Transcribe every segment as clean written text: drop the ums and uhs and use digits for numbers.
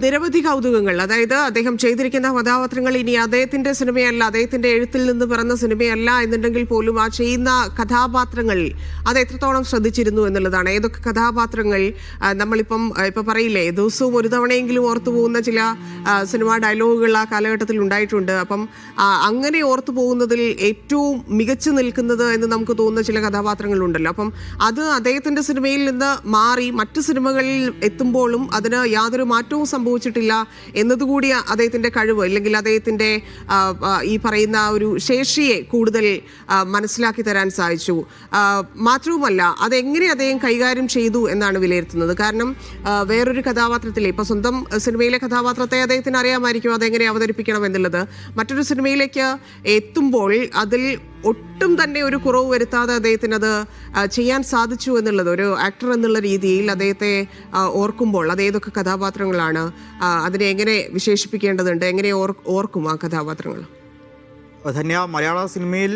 നിരവധി കൗതുകങ്ങൾ. അതായത് അദ്ദേഹം ചെയ്തിരിക്കുന്ന കഥാപാത്രങ്ങൾ ഇനി അദ്ദേഹത്തിന്റെ സിനിമയല്ല, അദ്ദേഹത്തിന്റെ എഴുത്തിൽ നിന്ന് പിറന്ന സിനിമയല്ല എന്നുണ്ടെങ്കിൽ പോലും ആ ചെയ്യുന്ന കഥാപാത്രങ്ങൾ അത് എത്രത്തോളം ശ്രദ്ധിച്ചിരുന്നു എന്നുള്ളതാണ്. ഏതൊക്കെ കഥാപാത്രങ്ങൾ നമ്മളിപ്പം പറയില്ലേ, ദിവസവും ഒരു തവണയെങ്കിലും ഓർത്തു പോകുന്ന ചില സിനിമാ ഡയലോഗുകൾ ആ കാലഘട്ടത്തിൽ ഉണ്ടായിട്ടുണ്ട്. അപ്പം അങ്ങനെ ഓർത്തു പോകുന്നതിൽ ഏറ്റവും മികച്ചു നിൽക്കുന്നത് എന്ന് നമുക്ക് തോന്നുന്ന ചില കഥാപാത്രങ്ങളുണ്ടല്ലോ. അപ്പം അത് അദ്ദേഹത്തിന്റെ സിനിമയിൽ നിന്ന് മാറി മറ്റു സിനിമകളിൽ എത്തുമ്പോഴും അതിന് യാതൊരു മാറ്റവും സംഭവിച്ചിട്ടില്ല എന്നതുകൂടി അദ്ദേഹത്തിന്റെ കഴിവ്, അല്ലെങ്കിൽ അദ്ദേഹത്തിന്റെ ഈ പറയുന്ന ഒരു ശേഷിയെ കൂടുതൽ മനസ്സിലാക്കി തരാൻ സാധിച്ചു. മാത്രവുമല്ല, അതെങ്ങനെ അദ്ദേഹം കൈകാര്യം ചെയ്തു എന്നാണ് വിലയിരുത്തുന്നത്. കാരണം വേറൊരു കഥാപാത്രത്തിലെ, ഇപ്പൊ സ്വന്തം സിനിമയിലെ കഥാപാത്രത്തെ അദ്ദേഹത്തിന് അറിയാമായിരിക്കും അതെങ്ങനെ അവതരിപ്പിക്കണം എന്നുള്ളത്. മറ്റൊരു സിനിമയിലേക്ക് എത്തുമ്പോൾ അതിൽ ഒട്ടും തന്നെ ഒരു കുറവ് വരുത്താതെ അദ്ദേഹത്തിന് അത് ചെയ്യാൻ സാധിച്ചു എന്നുള്ളത്, ഒരു ആക്ടർ എന്നുള്ള രീതിയിൽ അദ്ദേഹത്തെ ഓർക്കുമ്പോൾ അത് ഏതൊക്കെ കഥാപാത്രങ്ങളാണ്, അതിനെ എങ്ങനെ വിശേഷിപ്പിക്കേണ്ടതുണ്ട്, എങ്ങനെ ഓർക്കും ആ കഥാപാത്രങ്ങൾ? ധന്യ, മലയാള സിനിമയിൽ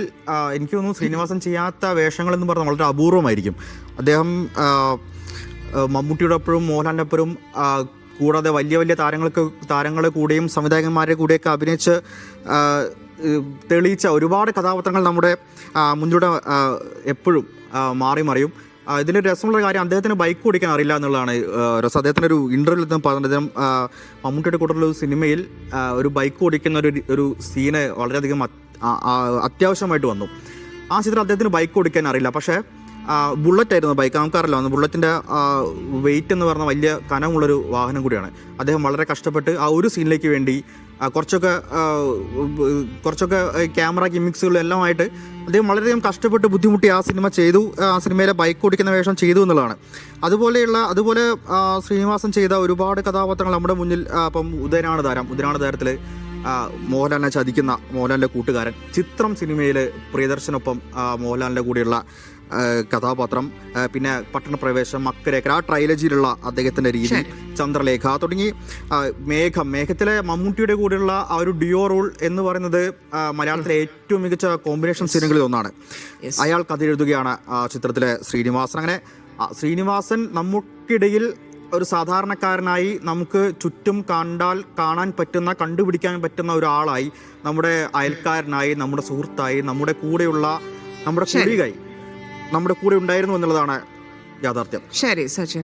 എനിക്ക് തോന്നുന്നു ശ്രീനിവാസൻ ചെയ്യാത്ത വേഷങ്ങൾ എന്ന് പറഞ്ഞാൽ വളരെ അപൂർവമായിരിക്കും. അദ്ദേഹം മമ്മൂട്ടിയുടെ ഒപ്പവും മോഹൻലാലിൻ്റെ ഒപ്പവും കൂടാതെ വലിയ വലിയ താരങ്ങളെ കൂടെയും സംവിധായകന്മാരെ കൂടെയൊക്കെ അഭിനയിച്ച് തെളിയിച്ച ഒരുപാട് കഥാപാത്രങ്ങൾ നമ്മുടെ മുന്നിലൂടെ എപ്പോഴും മാറി മറിയും. ഇതിലൊരു രസമുള്ള കാര്യം, അദ്ദേഹത്തിന് ബൈക്ക് ഓടിക്കാൻ അറിയില്ല എന്നുള്ളതാണ് രസം. അദ്ദേഹത്തിൻ്റെ ഒരു ഇൻ്റർവ്യൂവിൽ പറഞ്ഞത്, അദ്ദേഹം മമ്മൂട്ടിയുടെ കൂടെയുള്ള ഒരു സിനിമയിൽ ഒരു ബൈക്ക് ഓടിക്കുന്ന ഒരു സീന് വളരെയധികം അത്യാവശ്യമായിട്ട് വന്നു. ആ ചിത്രം അദ്ദേഹത്തിന് ബൈക്ക് ഓടിക്കാൻ അറിയില്ല. പക്ഷേ ബുള്ളറ്റ് ആയിരുന്നു ബൈക്ക്, നമുക്കറിയില്ല. ബുള്ളറ്റിൻ്റെ വെയിറ്റ് എന്ന് പറഞ്ഞാൽ വലിയ കനമുള്ളൊരു വാഹനം കൂടിയാണ്. അദ്ദേഹം വളരെ കഷ്ടപ്പെട്ട് ആ ഒരു സീനിലേക്ക് വേണ്ടി കുറച്ചൊക്കെ ക്യാമറ ഗിമിക്സുകളും എല്ലാമായിട്ട് അദ്ദേഹം വളരെയധികം കഷ്ടപ്പെട്ട് ബുദ്ധിമുട്ടി ആ സിനിമ ചെയ്തു. ആ സിനിമയിലെ ബൈക്ക് ഓടിക്കുന്ന വേഷം ചെയ്തു എന്നുള്ളതാണ്. അതുപോലെ ശ്രീനിവാസൻ ചെയ്ത ഒരുപാട് കഥാപാത്രങ്ങൾ നമ്മുടെ മുന്നിൽ. ഇപ്പം ഉദയനാണ് താരത്തിൽ മോഹൻലാലിനെ ചതിക്കുന്ന മോഹൻലാലിൻ്റെ കൂട്ടുകാരൻ, ചിത്രം സിനിമയിൽ പ്രിയദർശനൊപ്പം മോഹൻലാലിൻ്റെ കൂടെയുള്ള കഥാപാത്രം, പിന്നെ പട്ടണപ്രവേശം, അക്കരേക്കര, ആ ട്രൈലജിയിലുള്ള അദ്ദേഹത്തിൻ്റെ രീതി, ചന്ദ്രലേഖ തുടങ്ങി മേഘത്തിലെ മമ്മൂട്ടിയുടെ കൂടെയുള്ള ആ ഒരു ഡിയോ റോൾ എന്ന് പറയുന്നത് മലയാളത്തിലെ ഏറ്റവും മികച്ച കോമ്പിനേഷൻ സീനുകളിൽ ഒന്നാണ്. അയാൾ കഥ എഴുതുകയാണ് ചിത്രത്തിലെ ശ്രീനിവാസൻ. അങ്ങനെ ശ്രീനിവാസൻ നമുക്കിടയിൽ ഒരു സാധാരണക്കാരനായി നമുക്ക് ചുറ്റും കണ്ടുപിടിക്കാൻ പറ്റുന്ന ഒരാളായി, നമ്മുടെ അയൽക്കാരനായി, നമ്മുടെ സുഹൃത്തായി, നമ്മുടെ കൂടെ ഉണ്ടായിരുന്നു എന്നുള്ളതാണ് യാഥാർത്ഥ്യം. ശരി സച്ചിൻ.